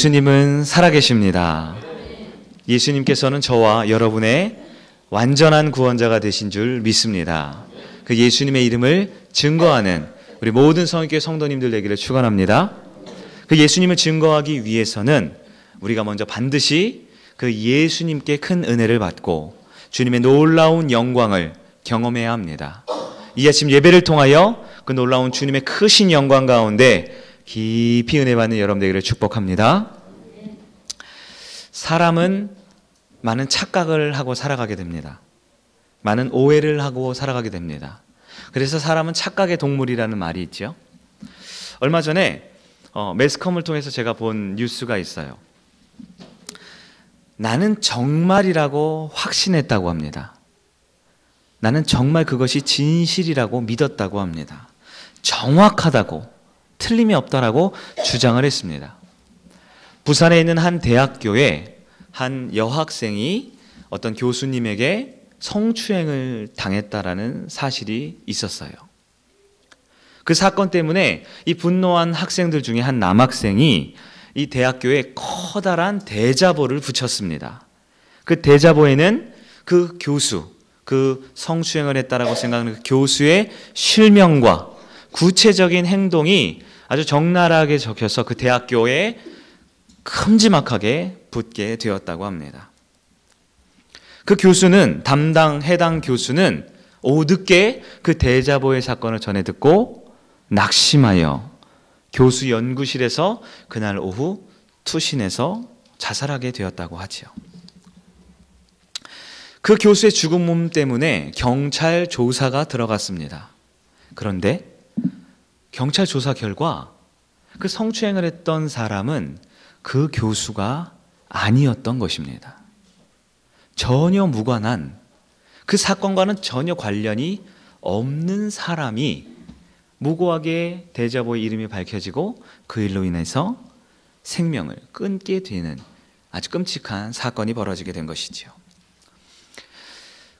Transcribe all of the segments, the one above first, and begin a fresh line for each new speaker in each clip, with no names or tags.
예수님은 살아계십니다. 예수님께서는 저와 여러분의 완전한 구원자가 되신 줄 믿습니다. 그 예수님의 이름을 증거하는 우리 모든 성인교회 성도님들 되기를 축원합니다. 그 예수님을 증거하기 위해서는 우리가 먼저 반드시 그 예수님께 큰 은혜를 받고 주님의 놀라운 영광을 경험해야 합니다. 이 아침 예배를 통하여 그 놀라운 주님의 크신 영광 가운데 깊이 은혜 받는 여러분 되기를 축복합니다. 사람은 많은 착각을 하고 살아가게 됩니다. 많은 오해를 하고 살아가게 됩니다. 그래서 사람은 착각의 동물이라는 말이 있죠. 얼마 전에 매스컴을 통해서 제가 본 뉴스가 있어요. 나는 정말이라고 확신했다고 합니다. 나는 정말 그것이 진실이라고 믿었다고 합니다. 정확하다고 틀림이 없다라고 주장을 했습니다. 부산에 있는 한 대학교에 한 여학생이 어떤 교수님에게 성추행을 당했다라는 사실이 있었어요. 그 사건 때문에 이 분노한 학생들 중에 한 남학생이 이 대학교에 커다란 대자보를 붙였습니다. 그 대자보에는 그 교수, 그 성추행을 했다라고 생각하는 그 교수의 실명과 구체적인 행동이 아주 적나라하게 적혀서 그 대학교에 큼지막하게 붙게 되었다고 합니다. 그 교수는 해당 교수는 오후 늦게 그 대자보의 사건을 전해 듣고 낙심하여 교수 연구실에서 그날 오후 투신해서 자살하게 되었다고 하지요. 그 교수의 죽은 몸 때문에 경찰 조사가 들어갔습니다. 그런데 경찰 조사 결과 그 성추행을 했던 사람은 그 교수가 아니었던 것입니다. 전혀 무관한, 그 사건과는 전혀 관련이 없는 사람이 무고하게 대자보의 이름이 밝혀지고 그 일로 인해서 생명을 끊게 되는 아주 끔찍한 사건이 벌어지게 된 것이지요.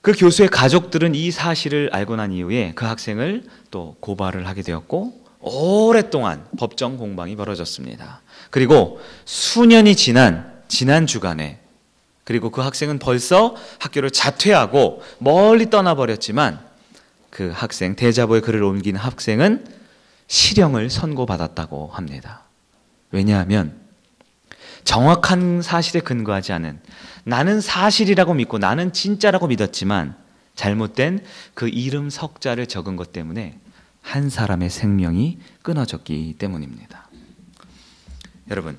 그 교수의 가족들은 이 사실을 알고 난 이후에 그 학생을 또 고발을 하게 되었고 오랫동안 법정 공방이 벌어졌습니다. 그리고 수년이 지난 주간에, 그리고 그 학생은 벌써 학교를 자퇴하고 멀리 떠나버렸지만 그 학생, 대자보에 글을 옮긴 학생은 실형을 선고받았다고 합니다. 왜냐하면 정확한 사실에 근거하지 않은, 나는 사실이라고 믿고 나는 진짜라고 믿었지만 잘못된 그 이름 석자를 적은 것 때문에 한 사람의 생명이 끊어졌기 때문입니다. 여러분,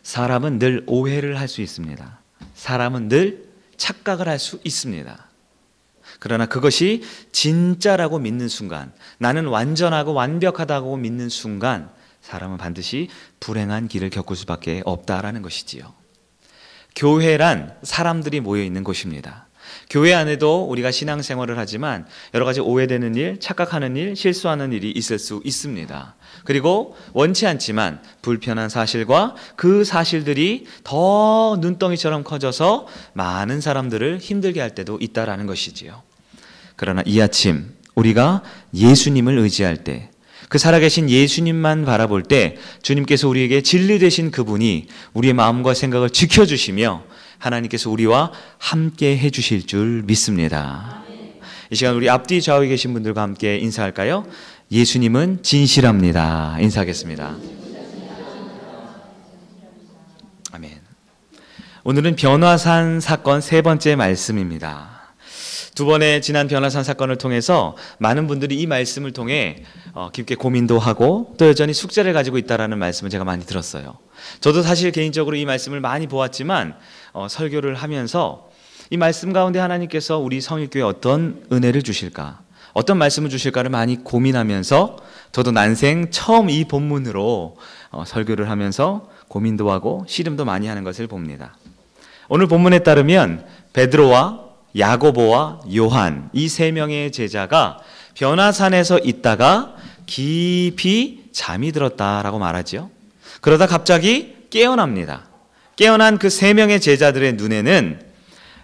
사람은 늘 오해를 할 수 있습니다. 사람은 늘 착각을 할 수 있습니다. 그러나 그것이 진짜라고 믿는 순간, 나는 완전하고 완벽하다고 믿는 순간 사람은 반드시 불행한 길을 겪을 수밖에 없다라는 것이지요. 교회란 사람들이 모여 있는 곳입니다. 교회 안에도 우리가 신앙생활을 하지만 여러 가지 오해되는 일, 착각하는 일, 실수하는 일이 있을 수 있습니다. 그리고 원치 않지만 불편한 사실과 그 사실들이 더 눈덩이처럼 커져서 많은 사람들을 힘들게 할 때도 있다라는 것이지요. 그러나 이 아침 우리가 예수님을 의지할 때, 그 살아계신 예수님만 바라볼 때 주님께서 우리에게 진리 되신 그분이 우리의 마음과 생각을 지켜주시며 하나님께서 우리와 함께 해주실 줄 믿습니다. 이 시간 우리 앞뒤 좌우에 계신 분들과 함께 인사할까요? 예수님은 진실합니다. 인사하겠습니다. 아멘. 오늘은 변화산 사건 세 번째 말씀입니다. 두 번의 지난 변화산 사건을 통해서 많은 분들이 이 말씀을 통해 깊게 고민도 하고 또 여전히 숙제를 가지고 있다는 말씀을 제가 많이 들었어요. 저도 사실 개인적으로 이 말씀을 많이 보았지만 설교를 하면서 이 말씀 가운데 하나님께서 우리 성일교회에 어떤 은혜를 주실까, 어떤 말씀을 주실까를 많이 고민하면서 저도 난생 처음 이 본문으로 설교를 하면서 고민도 하고 씨름도 많이 하는 것을 봅니다. 오늘 본문에 따르면 베드로와 야고보와 요한, 이 세 명의 제자가 변화산에서 있다가 깊이 잠이 들었다라고 말하죠. 그러다 갑자기 깨어납니다. 깨어난 그 세 명의 제자들의 눈에는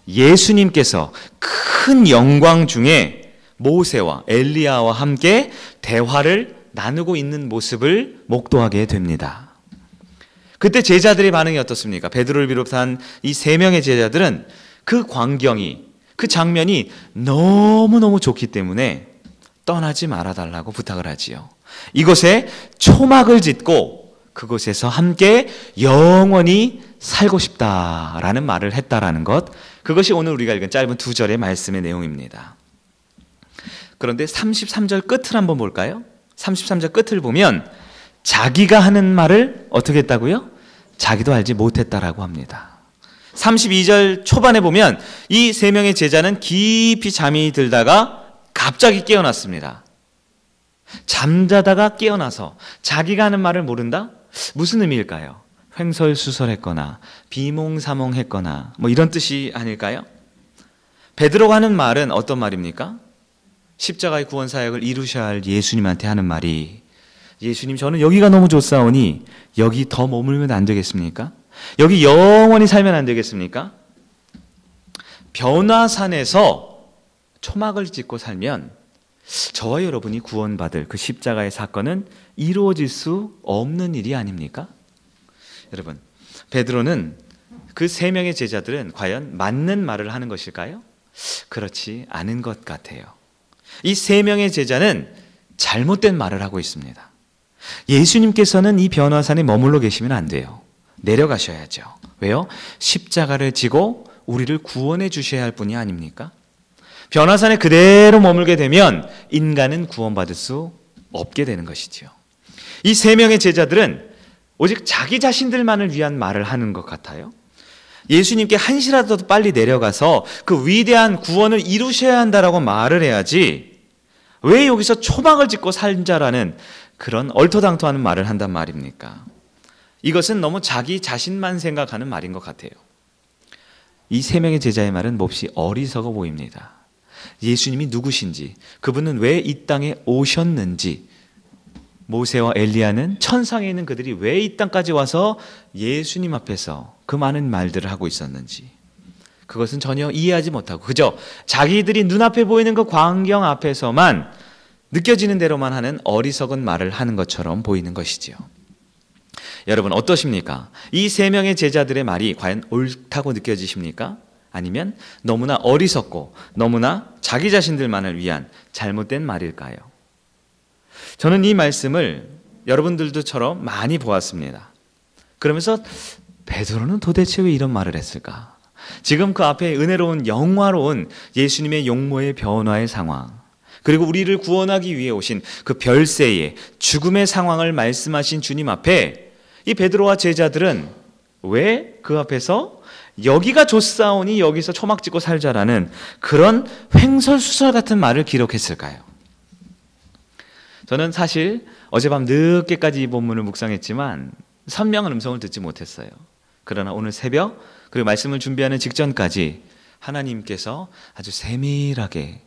예수님께서 큰 영광 중에 모세와 엘리야와 함께 대화를 나누고 있는 모습을 목도하게 됩니다. 그때 제자들의 반응이 어떻습니까? 베드로를 비롯한 이 세 명의 제자들은 그 광경이, 그 장면이 너무너무 좋기 때문에 떠나지 말아달라고 부탁을 하지요. 이곳에 초막을 짓고 그곳에서 함께 영원히 살고 싶다라는 말을 했다라는 것, 그것이 오늘 우리가 읽은 짧은 2절의 말씀의 내용입니다. 그런데 33절 끝을 한번 볼까요? 33절 끝을 보면 자기가 하는 말을 어떻게 했다고요? 자기도 알지 못했다라고 합니다. 32절 초반에 보면 이 세 명의 제자는 깊이 잠이 들다가 갑자기 깨어났습니다. 잠자다가 깨어나서 자기가 하는 말을 모른다? 무슨 의미일까요? 횡설수설했거나 비몽사몽했거나 뭐 이런 뜻이 아닐까요? 베드로가 하는 말은 어떤 말입니까? 십자가의 구원 사역을 이루셔야 할 예수님한테 하는 말이, 예수님 저는 여기가 너무 좋사오니 여기 더 머물면 안 되겠습니까? 여기 영원히 살면 안 되겠습니까? 변화산에서 초막을 짓고 살면 저와 여러분이 구원받을 그 십자가의 사건은 이루어질 수 없는 일이 아닙니까? 여러분, 베드로는 그 세 명의 제자들은 과연 맞는 말을 하는 것일까요? 그렇지 않은 것 같아요. 이 세 명의 제자는 잘못된 말을 하고 있습니다. 예수님께서는 이 변화산에 머물러 계시면 안 돼요. 내려가셔야죠. 왜요? 십자가를 지고 우리를 구원해 주셔야 할 분이 아닙니까? 변화산에 그대로 머물게 되면 인간은 구원받을 수 없게 되는 것이지요. 이 세 명의 제자들은 오직 자기 자신들만을 위한 말을 하는 것 같아요. 예수님께 한시라도 빨리 내려가서 그 위대한 구원을 이루셔야 한다라고 말을 해야지 왜 여기서 초막을 짓고 살자라는 그런 얼토당토하는 말을 한단 말입니까? 이것은 너무 자기 자신만 생각하는 말인 것 같아요. 이 세 명의 제자의 말은 몹시 어리석어 보입니다. 예수님이 누구신지, 그분은 왜 이 땅에 오셨는지, 모세와 엘리야는 천상에 있는 그들이 왜 이 땅까지 와서 예수님 앞에서 그 많은 말들을 하고 있었는지, 그것은 전혀 이해하지 못하고 그저 자기들이 눈앞에 보이는 그 광경 앞에서만 느껴지는 대로만 하는 어리석은 말을 하는 것처럼 보이는 것이지요. 여러분 어떠십니까? 이 세 명의 제자들의 말이 과연 옳다고 느껴지십니까? 아니면 너무나 어리석고 너무나 자기 자신들만을 위한 잘못된 말일까요? 저는 이 말씀을 여러분들도처럼 많이 보았습니다. 그러면서 베드로는 도대체 왜 이런 말을 했을까? 지금 그 앞에 은혜로운 영화로운 예수님의 용모의 변화의 상황, 그리고 우리를 구원하기 위해 오신 그 별세의 죽음의 상황을 말씀하신 주님 앞에 이 베드로와 제자들은 왜 그 앞에서 여기가 좋사오니 여기서 초막 짓고 살자라는 그런 횡설수설 같은 말을 기록했을까요? 저는 사실 어젯밤 늦게까지 이 본문을 묵상했지만 선명한 음성을 듣지 못했어요. 그러나 오늘 새벽 그리고 말씀을 준비하는 직전까지 하나님께서 아주 세밀하게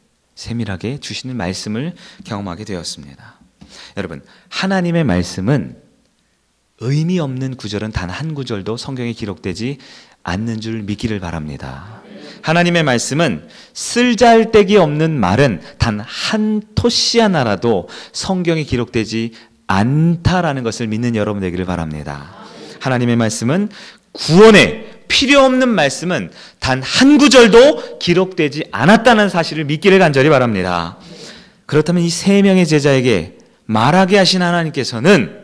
주시는 말씀을 경험하게 되었습니다. 여러분, 하나님의 말씀은 의미 없는 구절은 단 한 구절도 성경에 기록되지 않는 줄 믿기를 바랍니다. 하나님의 말씀은 쓸잘데기 없는 말은 단 한 토씨 하나라도 성경에 기록되지 않다라는 것을 믿는 여러분 되기를 바랍니다. 하나님의 말씀은 구원에 필요 없는 말씀은 단 한 구절도 기록되지 않았다는 사실을 믿기를 간절히 바랍니다. 그렇다면 이 세 명의 제자에게 말하게 하신 하나님께서는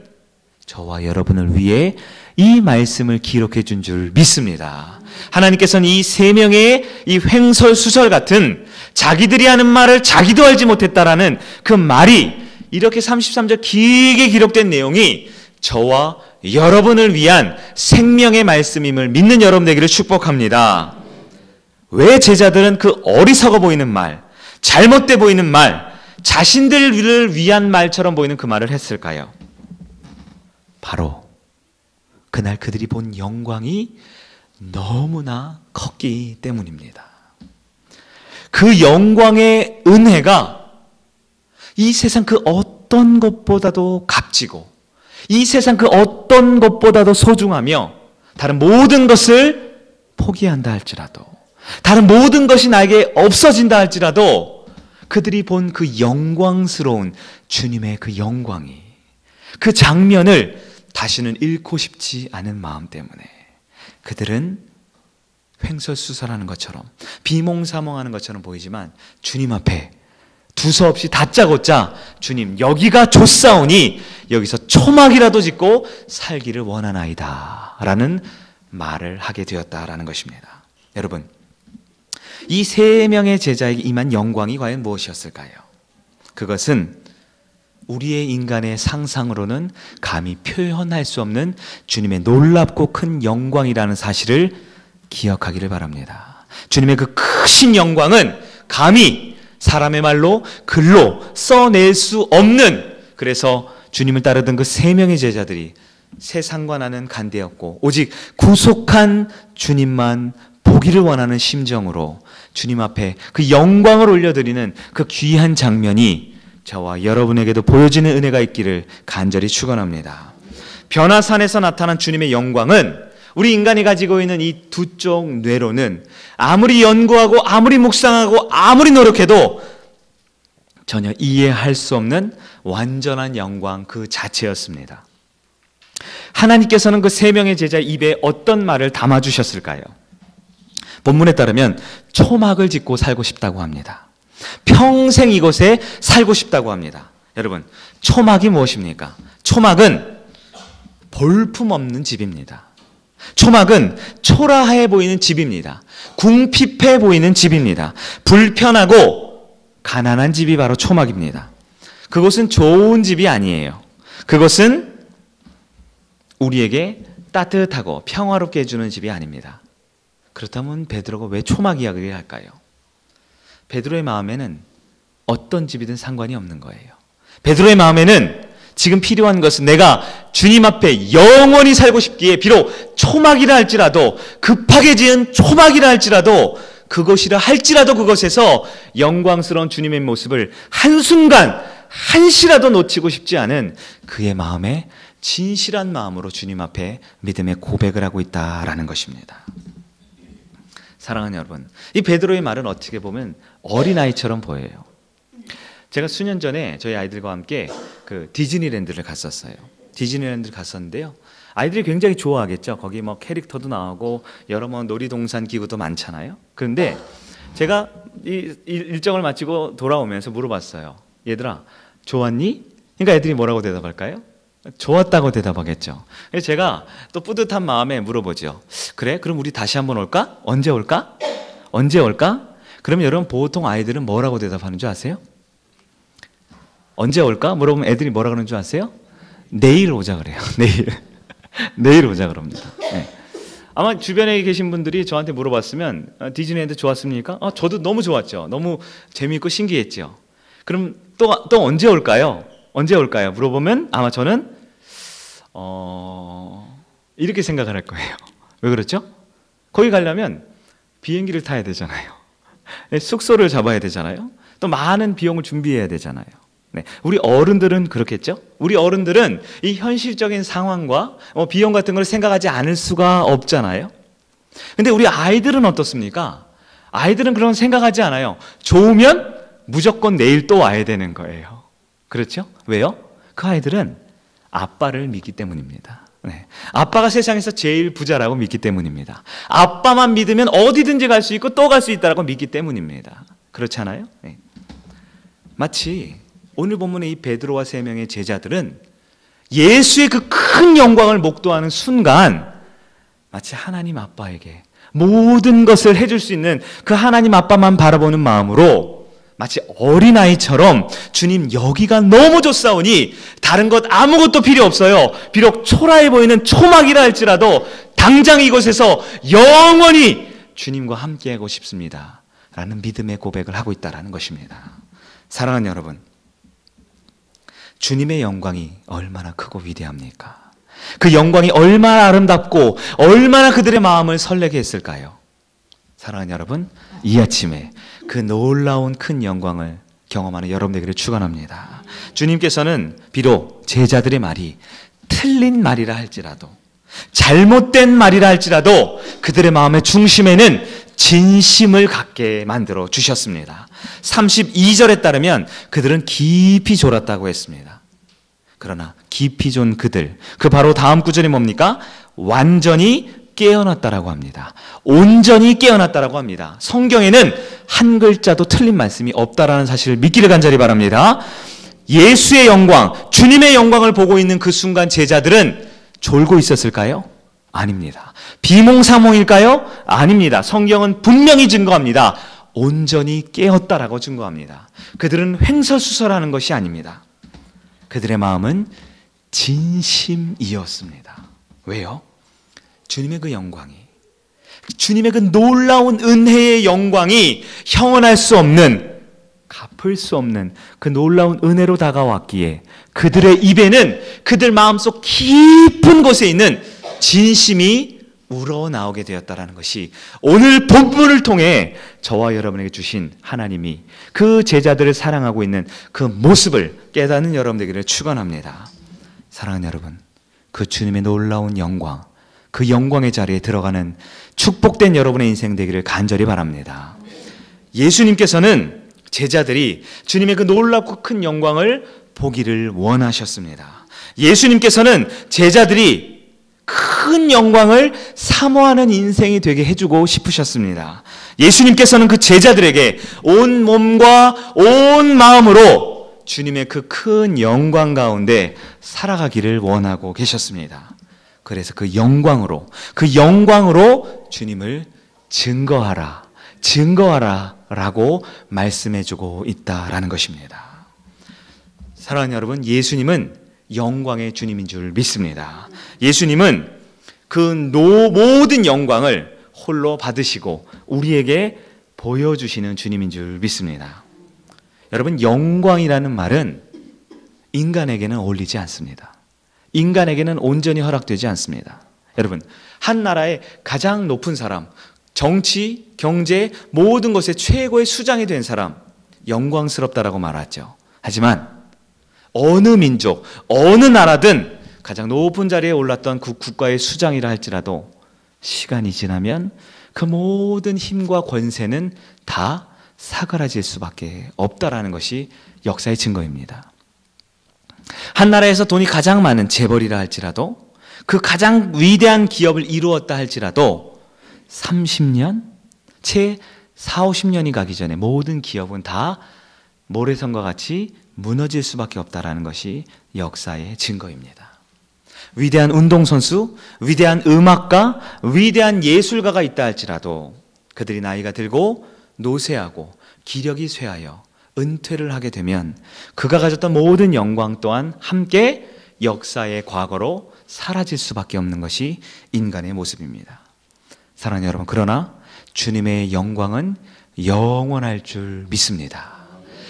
저와 여러분을 위해 이 말씀을 기록해 준 줄 믿습니다. 하나님께서는 이 세 명의 이 횡설수설 같은 자기들이 하는 말을 자기도 알지 못했다라는 그 말이 이렇게 33절 길게 기록된 내용이 저와 여러분을 위한 생명의 말씀임을 믿는 여러분 되기를 축복합니다. 왜 제자들은 그 어리석어 보이는 말, 잘못돼 보이는 말, 자신들을 위한 말처럼 보이는 그 말을 했을까요? 바로 그날 그들이 본 영광이 너무나 컸기 때문입니다. 그 영광의 은혜가 이 세상 그 어떤 것보다도 값지고 이 세상 그 어떤 것보다도 소중하며 다른 모든 것을 포기한다 할지라도 다른 모든 것이 나에게 없어진다 할지라도 그들이 본 그 영광스러운 주님의 그 영광이 그 장면을 다시는 잃고 싶지 않은 마음 때문에 그들은 횡설수설하는 것처럼 비몽사몽하는 것처럼 보이지만 주님 앞에 두서없이 다짜고짜 주님 여기가 좋사오니 여기서 초막이라도 짓고 살기를 원하나이다 라는 말을 하게 되었다라는 것입니다. 여러분, 이 세 명의 제자에게 임한 영광이 과연 무엇이었을까요? 그것은 우리의 인간의 상상으로는 감히 표현할 수 없는 주님의 놀랍고 큰 영광이라는 사실을 기억하기를 바랍니다. 주님의 그 크신 영광은 감히 사람의 말로 글로 써낼 수 없는, 그래서 주님을 따르던 그 세 명의 제자들이 세상과 나는 간대였고 오직 구속한 주님만 보기를 원하는 심정으로 주님 앞에 그 영광을 올려드리는 그 귀한 장면이 저와 여러분에게도 보여지는 은혜가 있기를 간절히 축원합니다. 변화산에서 나타난 주님의 영광은 우리 인간이 가지고 있는 이 두 쪽 뇌로는 아무리 연구하고 아무리 묵상하고 아무리 노력해도 전혀 이해할 수 없는 완전한 영광 그 자체였습니다. 하나님께서는 그 세 명의 제자 입에 어떤 말을 담아주셨을까요? 본문에 따르면 초막을 짓고 살고 싶다고 합니다. 평생 이곳에 살고 싶다고 합니다. 여러분, 초막이 무엇입니까? 초막은 볼품없는 집입니다. 초막은 초라해 보이는 집입니다. 궁핍해 보이는 집입니다. 불편하고 가난한 집이 바로 초막입니다. 그것은 좋은 집이 아니에요. 그것은 우리에게 따뜻하고 평화롭게 해주는 집이 아닙니다. 그렇다면 베드로가 왜 초막 이야기를 할까요? 베드로의 마음에는 어떤 집이든 상관이 없는 거예요. 베드로의 마음에는 지금 필요한 것은 내가 주님 앞에 영원히 살고 싶기에 비록 초막이라 할지라도, 급하게 지은 초막이라 할지라도, 그것이라 할지라도 그것에서 영광스러운 주님의 모습을 한순간 한시라도 놓치고 싶지 않은 그의 마음에 진실한 마음으로 주님 앞에 믿음의 고백을 하고 있다라는 것입니다. 사랑하는 여러분, 이 베드로의 말은 어떻게 보면 어린아이처럼 보여요. 제가 수년 전에 저희 아이들과 함께 그 디즈니랜드를 갔었어요. 디즈니랜드를 갔었는데요, 아이들이 굉장히 좋아하겠죠. 거기 뭐 캐릭터도 나오고 여러 뭐 놀이동산 기구도 많잖아요. 그런데 제가 이 일정을 마치고 돌아오면서 물어봤어요. 얘들아, 좋았니? 그러니까 애들이 뭐라고 대답할까요? 좋았다고 대답하겠죠. 그래서 제가 또 뿌듯한 마음에 물어보죠. 그래? 그럼 우리 다시 한번 올까? 언제 올까? 언제 올까? 그러면 여러분, 보통 아이들은 뭐라고 대답하는 줄 아세요? 언제 올까? 물어보면 애들이 뭐라 그러는 줄 아세요? 내일 오자 그래요. 내일. 내일 오자 그럽니다. 네. 아마 주변에 계신 분들이 저한테 물어봤으면 디즈니랜드 좋았습니까? 저도 너무 좋았죠. 너무 재미있고 신기했죠. 그럼 또 언제 올까요? 언제 올까요? 물어보면 아마 저는 이렇게 생각을 할 거예요. 왜 그렇죠? 거기 가려면 비행기를 타야 되잖아요. 숙소를 잡아야 되잖아요. 또 많은 비용을 준비해야 되잖아요. 네, 우리 어른들은 그렇겠죠? 우리 어른들은 이 현실적인 상황과 비용 같은 걸 생각하지 않을 수가 없잖아요. 근데 우리 아이들은 어떻습니까? 아이들은 그런 생각하지 않아요. 좋으면 무조건 내일 또 와야 되는 거예요. 그렇죠? 왜요? 그 아이들은 아빠를 믿기 때문입니다. 네. 아빠가 세상에서 제일 부자라고 믿기 때문입니다. 아빠만 믿으면 어디든지 갈 수 있고 또 갈 수 있다고 믿기 때문입니다. 그렇지 않아요? 네. 마치 오늘 본문의 이 베드로와 세 명의 제자들은 예수의 그 큰 영광을 목도하는 순간 마치 하나님 아빠에게 모든 것을 해줄 수 있는 그 하나님 아빠만 바라보는 마음으로 마치 어린아이처럼 주님 여기가 너무 좋사오니 다른 것 아무것도 필요 없어요. 비록 초라해 보이는 초막이라 할지라도 당장 이곳에서 영원히 주님과 함께하고 싶습니다 라는 믿음의 고백을 하고 있다는 것입니다. 사랑하는 여러분, 주님의 영광이 얼마나 크고 위대합니까? 그 영광이 얼마나 아름답고 얼마나 그들의 마음을 설레게 했을까요? 사랑하는 여러분, 이 아침에 그 놀라운 큰 영광을 경험하는 여러분에게 축원합니다. 주님께서는 비록 제자들의 말이 틀린 말이라 할지라도, 잘못된 말이라 할지라도 그들의 마음의 중심에는 진심을 갖게 만들어 주셨습니다. 32절에 따르면 그들은 깊이 졸았다고 했습니다. 그러나 깊이 존 그들. 그 바로 다음 구절이 뭡니까? 완전히 깨어났다라고 합니다. 온전히 깨어났다라고 합니다. 성경에는 한 글자도 틀린 말씀이 없다라는 사실을 믿기를 간절히 바랍니다. 예수의 영광, 주님의 영광을 보고 있는 그 순간 제자들은 졸고 있었을까요? 아닙니다. 비몽사몽일까요? 아닙니다. 성경은 분명히 증거합니다. 온전히 깨었다라고 증거합니다. 그들은 횡설수설하는 것이 아닙니다. 그들의 마음은 진심이었습니다. 왜요? 주님의 그 영광이, 주님의 그 놀라운 은혜의 영광이 형언할 수 없는, 갚을 수 없는 그 놀라운 은혜로 다가왔기에 그들의 입에는 그들 마음속 깊은 곳에 있는 진심이 우러나오게 되었다라는 것이 오늘 본문을 통해 저와 여러분에게 주신 하나님이 그 제자들을 사랑하고 있는 그 모습을 깨닫는 여러분 되기를 축원합니다. 사랑하는 여러분, 그 주님의 놀라운 영광, 그 영광의 자리에 들어가는 축복된 여러분의 인생 되기를 간절히 바랍니다. 예수님께서는 제자들이 주님의 그 놀랍고 큰 영광을 보기를 원하셨습니다. 예수님께서는 제자들이 큰 영광을 사모하는 인생이 되게 해주고 싶으셨습니다. 예수님께서는 그 제자들에게 온 몸과 온 마음으로 주님의 그 큰 영광 가운데 살아가기를 원하고 계셨습니다. 그래서 그 영광으로 주님을 증거하라 라고 말씀해주고 있다라는 것입니다. 사랑하는 여러분, 예수님은 영광의 주님인 줄 믿습니다. 예수님은 그 모든 영광을 홀로 받으시고 우리에게 보여주시는 주님인 줄 믿습니다. 여러분, 영광이라는 말은 인간에게는 어울리지 않습니다. 인간에게는 온전히 허락되지 않습니다. 여러분, 한 나라의 가장 높은 사람, 정치, 경제, 모든 것의 최고의 수장이 된 사람, 영광스럽다라고 말하죠. 하지만 어느 민족, 어느 나라든 가장 높은 자리에 올랐던 그 국가의 수장이라 할지라도 시간이 지나면 그 모든 힘과 권세는 다 사그라질 수밖에 없다라는 것이 역사의 증거입니다. 한 나라에서 돈이 가장 많은 재벌이라 할지라도, 그 가장 위대한 기업을 이루었다 할지라도 30년, 채 40~50년이 가기 전에 모든 기업은 다 모래성과 같이 무너질 수밖에 없다라는 것이 역사의 증거입니다. 위대한 운동선수, 위대한 음악가, 위대한 예술가가 있다 할지라도 그들이 나이가 들고 노쇠하고 기력이 쇠하여 은퇴를 하게 되면 그가 가졌던 모든 영광 또한 함께 역사의 과거로 사라질 수밖에 없는 것이 인간의 모습입니다. 사랑하는 여러분, 그러나 주님의 영광은 영원할 줄 믿습니다.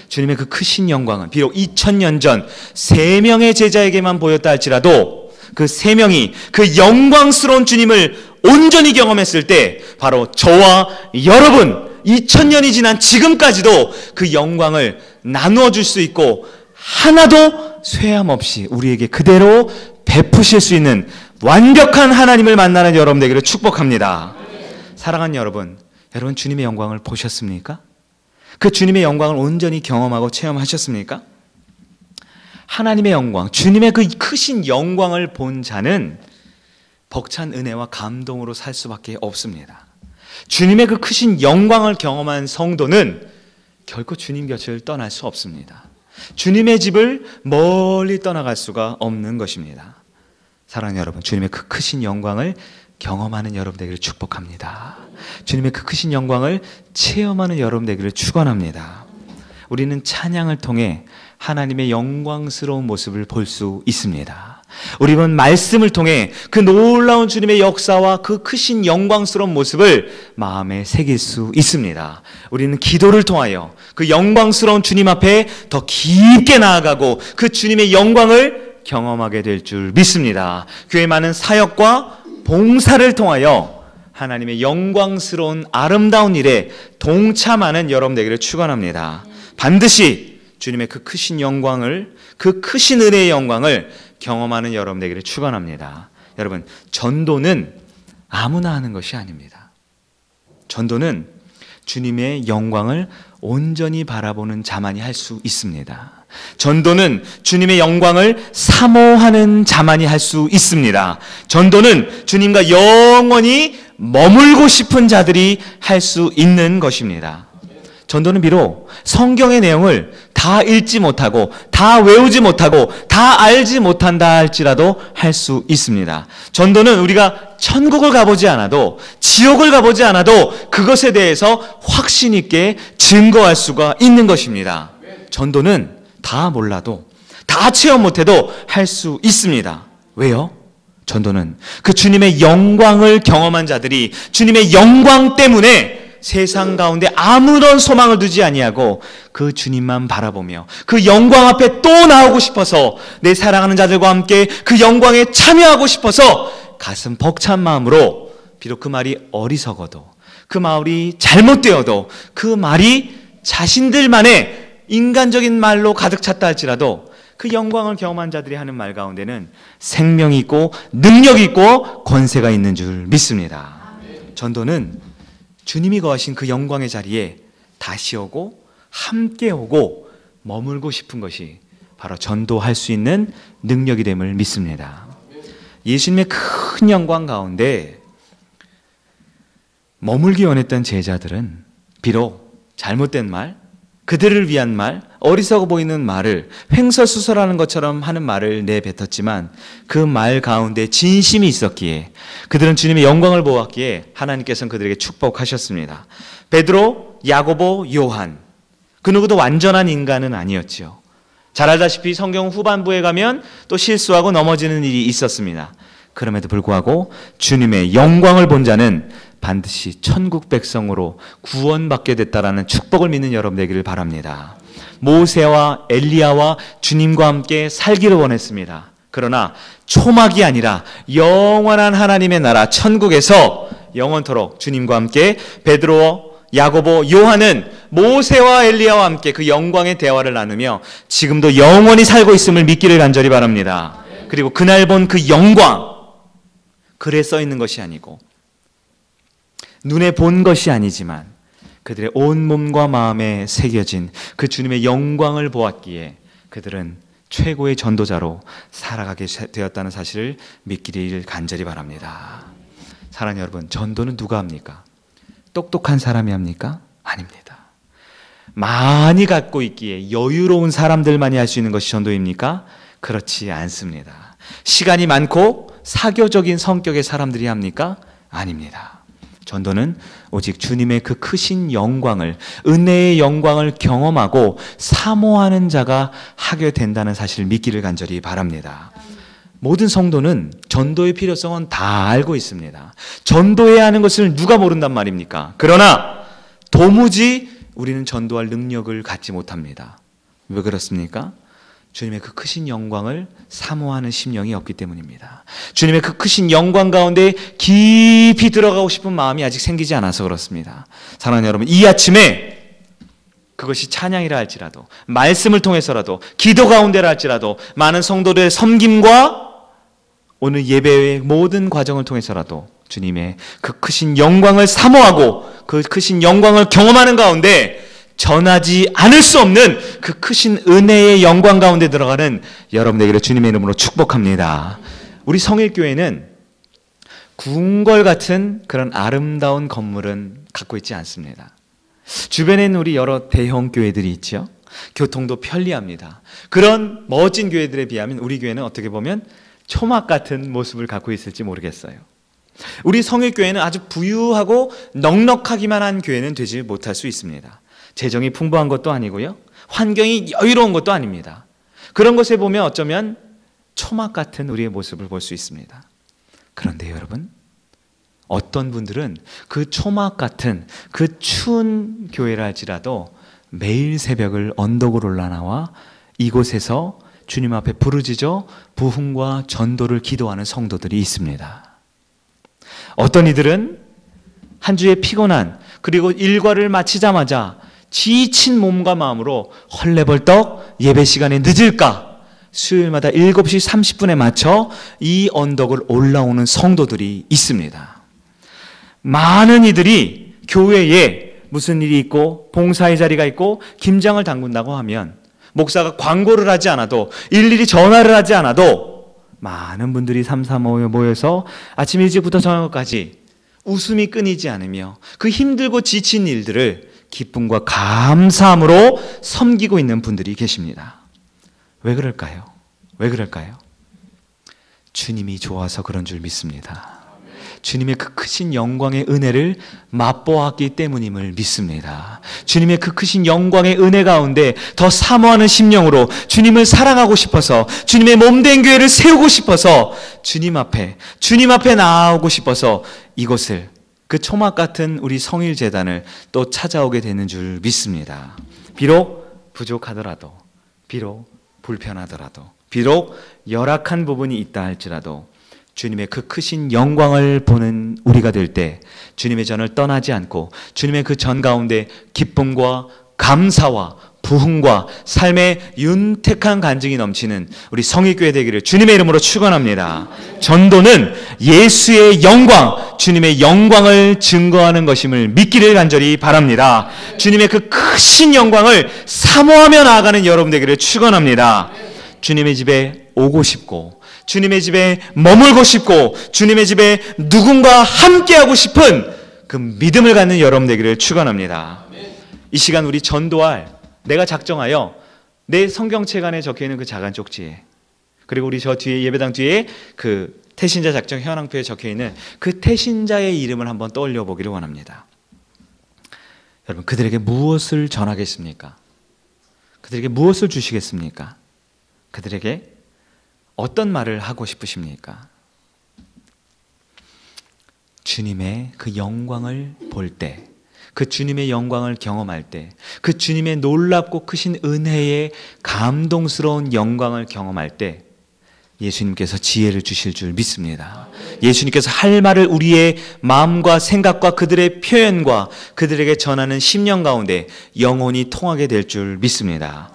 주님의 그 크신 영광은 비록 2000년 전 3명의 제자에게만 보였다 할지라도 그 3명이 그 영광스러운 주님을 온전히 경험했을 때 바로 저와 여러분 2000년이 지난 지금까지도 그 영광을 나누어 줄 수 있고 하나도 쇠함 없이 우리에게 그대로 베푸실 수 있는 완벽한 하나님을 만나는 여러분 되기를 축복합니다. 사랑하는 여러분, 여러분 주님의 영광을 보셨습니까? 그 주님의 영광을 온전히 경험하고 체험하셨습니까? 하나님의 영광, 주님의 그 크신 영광을 본 자는 벅찬 은혜와 감동으로 살 수밖에 없습니다. 주님의 그 크신 영광을 경험한 성도는 결코 주님 곁을 떠날 수 없습니다. 주님의 집을 멀리 떠나갈 수가 없는 것입니다. 사랑하는 여러분, 주님의 그 크신 영광을 경험하는 여러분 되기를 축복합니다. 주님의 그 크신 영광을 체험하는 여러분 되기를 축원합니다. 우리는 찬양을 통해 하나님의 영광스러운 모습을 볼 수 있습니다. 우리는 말씀을 통해 그 놀라운 주님의 역사와 그 크신 영광스러운 모습을 마음에 새길 수 있습니다. 우리는 기도를 통하여 그 영광스러운 주님 앞에 더 깊게 나아가고 그 주님의 영광을 경험하게 될 줄 믿습니다. 교회 많은 사역과 봉사를 통하여 하나님의 영광스러운 아름다운 일에 동참하는 여러분 되기를 축원합니다. 반드시 주님의 그 크신 영광을, 그 크신 은혜의 영광을 경험하는 여러분 되기를 축원합니다. 여러분, 전도는 아무나 하는 것이 아닙니다. 전도는 주님의 영광을 온전히 바라보는 자만이 할 수 있습니다. 전도는 주님의 영광을 사모하는 자만이 할 수 있습니다. 전도는 주님과 영원히 머물고 싶은 자들이 할 수 있는 것입니다. 전도는 비록 성경의 내용을 다 읽지 못하고 다 외우지 못하고 다 알지 못한다 할지라도 할 수 있습니다. 전도는 우리가 천국을 가보지 않아도 지옥을 가보지 않아도 그것에 대해서 확신 있게 증거할 수가 있는 것입니다. 전도는 다 몰라도 다 체험 못해도 할 수 있습니다. 왜요? 전도는 그 주님의 영광을 경험한 자들이 주님의 영광 때문에 세상 가운데 아무런 소망을 두지 아니하고 그 주님만 바라보며 그 영광 앞에 또 나오고 싶어서 내 사랑하는 자들과 함께 그 영광에 참여하고 싶어서 가슴 벅찬 마음으로 비록 그 말이 어리석어도 그 말이 잘못되어도 그 말이 자신들만의 인간적인 말로 가득 찼다 할지라도 그 영광을 경험한 자들이 하는 말 가운데는 생명이 있고 능력이 있고 권세가 있는 줄 믿습니다. 전도는 주님이 거하신 그 영광의 자리에 다시 오고 함께 오고 머물고 싶은 것이 바로 전도할 수 있는 능력이 됨을 믿습니다. 예수님의 큰 영광 가운데 머물기 원했던 제자들은 비록 잘못된 말, 그들을 위한 말, 어리석어 보이는 말을 횡설수설하는 것처럼 하는 말을 내뱉었지만 그 말 가운데 진심이 있었기에 그들은 주님의 영광을 보았기에 하나님께서는 그들에게 축복하셨습니다. 베드로, 야고보, 요한, 그 누구도 완전한 인간은 아니었지요. 잘 알다시피 성경 후반부에 가면 또 실수하고 넘어지는 일이 있었습니다. 그럼에도 불구하고 주님의 영광을 본 자는 반드시 천국 백성으로 구원받게 됐다라는 축복을 믿는 여러분 되기를 바랍니다. 모세와 엘리야와 주님과 함께 살기를 원했습니다. 그러나 초막이 아니라 영원한 하나님의 나라 천국에서 영원토록 주님과 함께 베드로, 야고보, 요한은 모세와 엘리야와 함께 그 영광의 대화를 나누며 지금도 영원히 살고 있음을 믿기를 간절히 바랍니다. 그리고 그날 본 그 영광, 글에 써 있는 것이 아니고 눈에 본 것이 아니지만 그들의 온몸과 마음에 새겨진 그 주님의 영광을 보았기에 그들은 최고의 전도자로 살아가게 되었다는 사실을 믿기를 간절히 바랍니다. 사랑하는 여러분, 전도는 누가 합니까? 똑똑한 사람이 합니까? 아닙니다. 많이 갖고 있기에 여유로운 사람들만이 할 수 있는 것이 전도입니까? 그렇지 않습니다. 시간이 많고 사교적인 성격의 사람들이 합니까? 아닙니다. 전도는 오직 주님의 그 크신 영광을, 은혜의 영광을 경험하고 사모하는 자가 하게 된다는 사실을 믿기를 간절히 바랍니다. 모든 성도는 전도의 필요성은 다 알고 있습니다. 전도해야 하는 것을 누가 모른단 말입니까? 그러나 도무지 우리는 전도할 능력을 갖지 못합니다. 왜 그렇습니까? 주님의 그 크신 영광을 사모하는 심령이 없기 때문입니다. 주님의 그 크신 영광 가운데 깊이 들어가고 싶은 마음이 아직 생기지 않아서 그렇습니다. 사랑하는 여러분, 이 아침에 그것이 찬양이라 할지라도, 말씀을 통해서라도, 기도 가운데라 할지라도, 많은 성도들의 섬김과 오늘 예배의 모든 과정을 통해서라도 주님의 그 크신 영광을 사모하고 그 크신 영광을 경험하는 가운데 전하지 않을 수 없는 그 크신 은혜의 영광 가운데 들어가는 여러분에게 주님의 이름으로 축복합니다. 우리 성일교회는 궁궐 같은 그런 아름다운 건물은 갖고 있지 않습니다. 주변에는 우리 여러 대형 교회들이 있죠. 교통도 편리합니다. 그런 멋진 교회들에 비하면 우리 교회는 어떻게 보면 초막 같은 모습을 갖고 있을지 모르겠어요. 우리 성일교회는 아주 부유하고 넉넉하기만 한 교회는 되지 못할 수 있습니다. 재정이 풍부한 것도 아니고요, 환경이 여유로운 것도 아닙니다. 그런 것에 보면 어쩌면 초막 같은 우리의 모습을 볼 수 있습니다. 그런데 여러분, 어떤 분들은 그 초막 같은 그 추운 교회라 할지라도 매일 새벽을 언덕으로 올라나와 이곳에서 주님 앞에 부르짖어 부흥과 전도를 기도하는 성도들이 있습니다. 어떤 이들은 한 주의 피곤한, 그리고 일과를 마치자마자 지친 몸과 마음으로 헐레벌떡 예배 시간에 늦을까 수요일마다 7시 30분에 맞춰 이 언덕을 올라오는 성도들이 있습니다. 많은 이들이 교회에 무슨 일이 있고 봉사의 자리가 있고 김장을 담근다고 하면 목사가 광고를 하지 않아도, 일일이 전화를 하지 않아도 많은 분들이 삼삼오오 모여서 아침 일찍부터 저녁까지 웃음이 끊이지 않으며 그 힘들고 지친 일들을 기쁨과 감사함으로 섬기고 있는 분들이 계십니다. 왜 그럴까요? 왜 그럴까요? 주님이 좋아서 그런 줄 믿습니다. 주님의 그 크신 영광의 은혜를 맛보았기 때문임을 믿습니다. 주님의 그 크신 영광의 은혜 가운데 더 사모하는 심령으로 주님을 사랑하고 싶어서, 주님의 몸된 교회를 세우고 싶어서, 주님 앞에 나아오고 싶어서 이곳을, 그 초막 같은 우리 성일재단을 또 찾아오게 되는 줄 믿습니다. 비록 부족하더라도, 비록 불편하더라도, 비록 열악한 부분이 있다 할지라도 주님의 그 크신 영광을 보는 우리가 될 때 주님의 전을 떠나지 않고 주님의 그 전 가운데 기쁨과 감사와 부흥과 삶의 윤택한 간증이 넘치는 우리 성일교회 되기를 주님의 이름으로 축원합니다. 전도는 예수의 영광, 주님의 영광을 증거하는 것임을 믿기를 간절히 바랍니다. 주님의 그 크신 영광을 사모하며 나아가는 여러분 되기를 축원합니다. 주님의 집에 오고 싶고, 주님의 집에 머물고 싶고, 주님의 집에 누군가 함께하고 싶은 그 믿음을 갖는 여러분 되기를 축원합니다. 이 시간 우리 전도할, 내가 작정하여 내 성경책안에 적혀있는 그 작은 쪽지에, 그리고 우리 저 뒤에 예배당 뒤에 그 태신자 작정 현황표에 적혀있는 그 태신자의 이름을 한번 떠올려 보기를 원합니다. 여러분, 그들에게 무엇을 전하겠습니까? 그들에게 무엇을 주시겠습니까? 그들에게 어떤 말을 하고 싶으십니까? 주님의 그 영광을 볼 때, 그 주님의 영광을 경험할 때, 그 주님의 놀랍고 크신 은혜의 감동스러운 영광을 경험할 때 예수님께서 지혜를 주실 줄 믿습니다. 예수님께서 할 말을 우리의 마음과 생각과 그들의 표현과 그들에게 전하는 심령 가운데 영혼이 통하게 될 줄 믿습니다.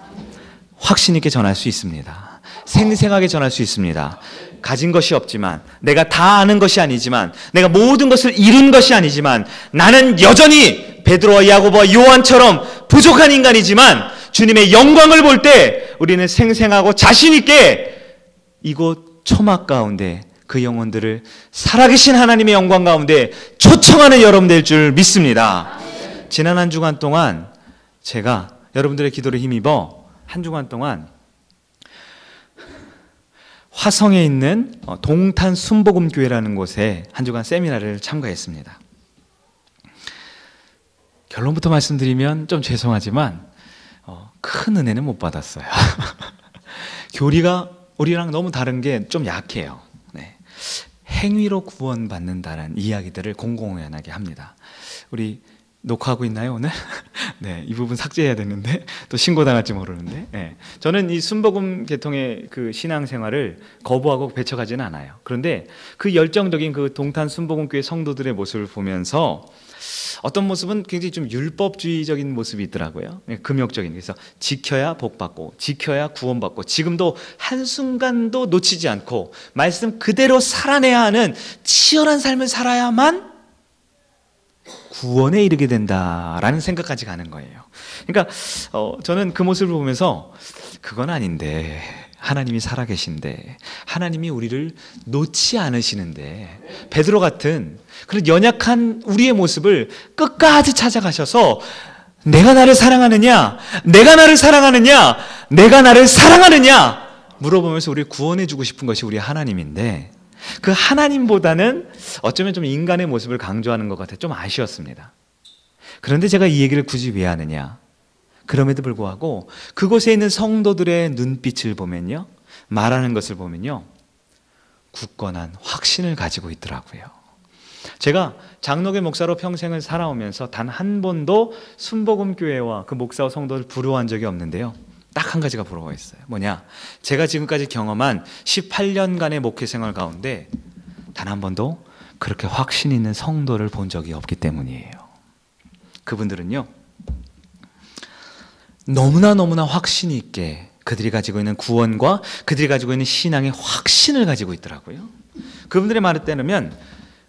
확신 있게 전할 수 있습니다. 생생하게 전할 수 있습니다. 가진 것이 없지만, 내가 다 아는 것이 아니지만, 내가 모든 것을 이룬 것이 아니지만, 나는 여전히 베드로와 야고보와 요한처럼 부족한 인간이지만 주님의 영광을 볼 때 우리는 생생하고 자신 있게 이곳 초막 가운데 그 영혼들을 살아계신 하나님의 영광 가운데 초청하는 여러분 될 줄 믿습니다. 지난 한 주간 동안 제가 여러분들의 기도를 힘입어 한 주간 동안 화성에 있는 동탄 순복음교회라는 곳에 한 주간 세미나를 참가했습니다. 결론부터 말씀드리면 좀 죄송하지만 큰 은혜는 못 받았어요. 교리가 우리랑 너무 다른 게 좀 약해요. 네. 행위로 구원받는다는 이야기들을 공공연하게 합니다. 우리 녹화하고 있나요 오늘? 네, 이 부분 삭제해야 되는데 또 신고당할지 모르는데. 네. 저는 이 순복음 계통의 그 신앙생활을 거부하고 배척하지는 않아요. 그런데 그 열정적인 그 동탄 순복음교회 성도들의 모습을 보면서 어떤 모습은 굉장히 좀 율법주의적인 모습이 있더라고요. 금욕적인. 그래서 지켜야 복받고, 지켜야 구원받고, 지금도 한순간도 놓치지 않고 말씀 그대로 살아내야 하는 치열한 삶을 살아야만 구원에 이르게 된다라는 생각까지 가는 거예요. 그러니까 저는 그 모습을 보면서 그건 아닌데, 하나님이 살아계신데, 하나님이 우리를 놓지 않으시는데, 베드로 같은 그런 연약한 우리의 모습을 끝까지 찾아가셔서 내가 나를 사랑하느냐, 내가 나를 사랑하느냐, 내가 나를 사랑하느냐 물어보면서 우리를 구원해 주고 싶은 것이 우리 하나님인데, 그 하나님보다는 어쩌면 좀 인간의 모습을 강조하는 것 같아 좀 아쉬웠습니다. 그런데 제가 이 얘기를 굳이 왜 하느냐, 그럼에도 불구하고 그곳에 있는 성도들의 눈빛을 보면요, 말하는 것을 보면요, 굳건한 확신을 가지고 있더라고요. 제가 장로교 목사로 평생을 살아오면서 단 한 번도 순복음교회와 그 목사와 성도를 부러워한 적이 없는데요, 딱 한 가지가 부러워 있어요. 뭐냐, 제가 지금까지 경험한 18년간의 목회 생활 가운데 단 한 번도 그렇게 확신 있는 성도를 본 적이 없기 때문이에요. 그분들은요, 너무나 확신이 있게 그들이 가지고 있는 구원과 그들이 가지고 있는 신앙의 확신을 가지고 있더라고요. 그분들의 말에 따르면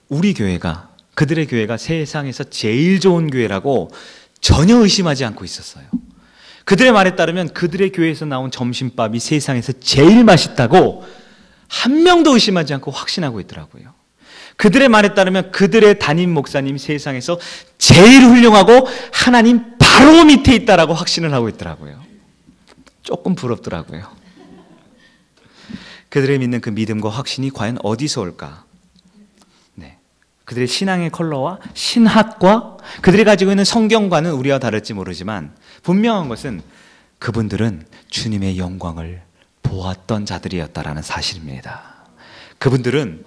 우리 교회가, 그들의 교회가 세상에서 제일 좋은 교회라고 전혀 의심하지 않고 있었어요. 그들의 말에 따르면 그들의 교회에서 나온 점심밥이 세상에서 제일 맛있다고 한 명도 의심하지 않고 확신하고 있더라고요. 그들의 말에 따르면 그들의 담임 목사님 세상에서 제일 훌륭하고 하나님 바로 밑에 있다라고 확신을 하고 있더라고요. 조금 부럽더라고요. 그들의 믿는 그 믿음과 확신이 과연 어디서 올까? 네. 그들의 신앙의 컬러와 신학과 그들이 가지고 있는 성경과는 우리와 다를지 모르지만 분명한 것은 그분들은 주님의 영광을 보았던 자들이었다라는 사실입니다. 그분들은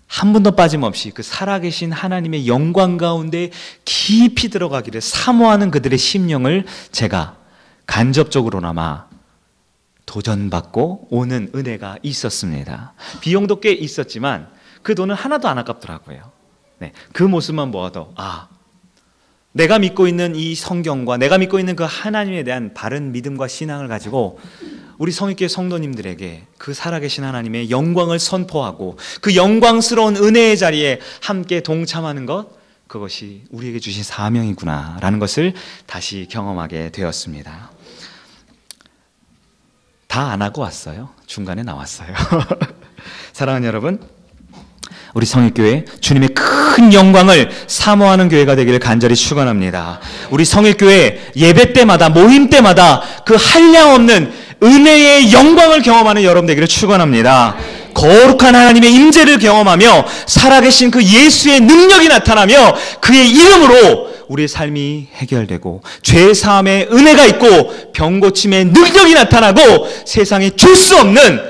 한 분도 빠짐없이 그 살아계신 하나님의 영광 가운데 깊이 들어가기를 사모하는 그들의 심령을 제가 간접적으로나마 도전받고 오는 은혜가 있었습니다. 비용도 꽤 있었지만 그 돈은 하나도 안 아깝더라고요. 네, 그 모습만 보아도 내가 믿고 있는 이 성경과 내가 믿고 있는 그 하나님에 대한 바른 믿음과 신앙을 가지고 우리 성익교회 성도님들에게 그 살아계신 하나님의 영광을 선포하고 그 영광스러운 은혜의 자리에 함께 동참하는 것, 그것이 우리에게 주신 사명이구나라는 것을 다시 경험하게 되었습니다. 다 안 하고 왔어요. 중간에 나왔어요. 사랑하는 여러분, 우리 성일교회 주님의 큰 영광을 사모하는 교회가 되기를 간절히 축원합니다. 우리 성일교회 예배 때마다 모임 때마다 그 한량없는 은혜의 영광을 경험하는 여러분 되기를 축원합니다. 거룩한 하나님의 임재를 경험하며 살아계신 그 예수의 능력이 나타나며 그의 이름으로 우리의 삶이 해결되고 죄 사함의 은혜가 있고 병 고침의 능력이 나타나고 세상에 줄 수 없는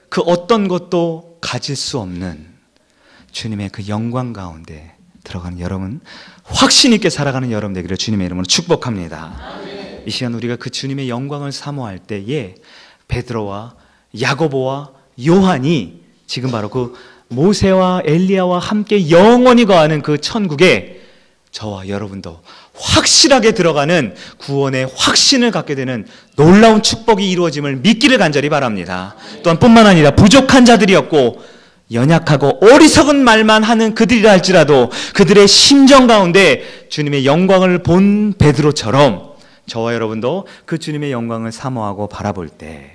그 어떤 것도 가질 수 없는 주님의 그 영광 가운데 들어가는 여러분, 확신 있게 살아가는 여러분 되기를 주님의 이름으로 축복합니다. 아멘. 이 시간 우리가 그 주님의 영광을 사모할 때에 베드로와 야고보와 요한이 지금 바로 그 모세와 엘리야와 함께 영원히 거하는 그 천국에 저와 여러분도 확실하게 들어가는 구원의 확신을 갖게 되는 놀라운 축복이 이루어짐을 믿기를 간절히 바랍니다. 또한 뿐만 아니라 부족한 자들이었고 연약하고 어리석은 말만 하는 그들이라 할지라도 그들의 심정 가운데 주님의 영광을 본 베드로처럼 저와 여러분도 그 주님의 영광을 사모하고 바라볼 때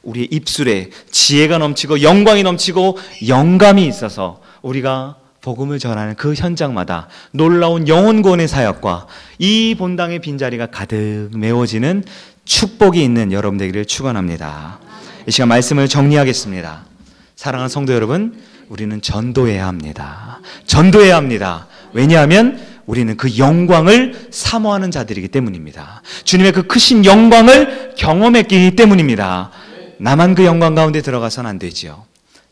우리의 입술에 지혜가 넘치고 영광이 넘치고 영감이 있어서 우리가 복음을 전하는 그 현장마다 놀라운 영혼 구원의 사역과 이 본당의 빈자리가 가득 메워지는 축복이 있는 여러분 되기를 축원합니다. 이 시간 말씀을 정리하겠습니다. 사랑하는 성도 여러분, 우리는 전도해야 합니다. 전도해야 합니다. 왜냐하면 우리는 그 영광을 사모하는 자들이기 때문입니다. 주님의 그 크신 영광을 경험했기 때문입니다. 나만 그 영광 가운데 들어가서는 안 되지요.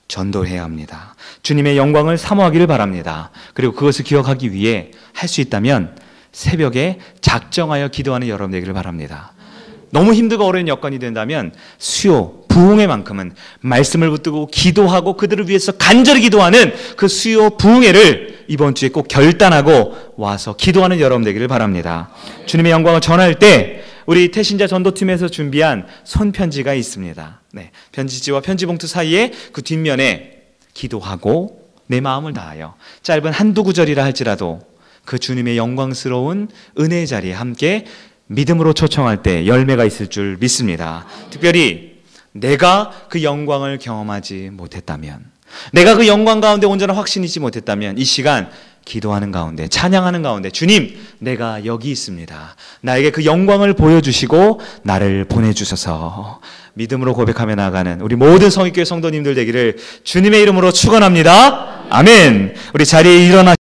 전도해야 합니다. 주님의 영광을 사모하기를 바랍니다. 그리고 그것을 기억하기 위해 할 수 있다면 새벽에 작정하여 기도하는 여러분 되기를 바랍니다. 너무 힘들고 어려운 여건이 된다면 수요, 부흥회 만큼은 말씀을 붙들고 기도하고 그들을 위해서 간절히 기도하는 그 수요, 부흥회를 이번 주에 꼭 결단하고 와서 기도하는 여러분 되기를 바랍니다. 주님의 영광을 전할 때 우리 태신자 전도팀에서 준비한 손편지가 있습니다. 네, 편지지와 편지봉투 사이에 그 뒷면에 기도하고 내 마음을 다하여 짧은 한두 구절이라 할지라도 그 주님의 영광스러운 은혜의 자리에 함께 믿음으로 초청할 때 열매가 있을 줄 믿습니다. 특별히 내가 그 영광을 경험하지 못했다면, 내가 그 영광 가운데 온전한 확신이 있지 못했다면 이 시간 기도하는 가운데, 찬양하는 가운데 주님, 내가 여기 있습니다. 나에게 그 영광을 보여주시고 나를 보내주셔서 믿음으로 고백하며 나아가는 우리 모든 성익교회 성도님들 되기를 주님의 이름으로 축원합니다. 아멘. 우리 자리에 일어나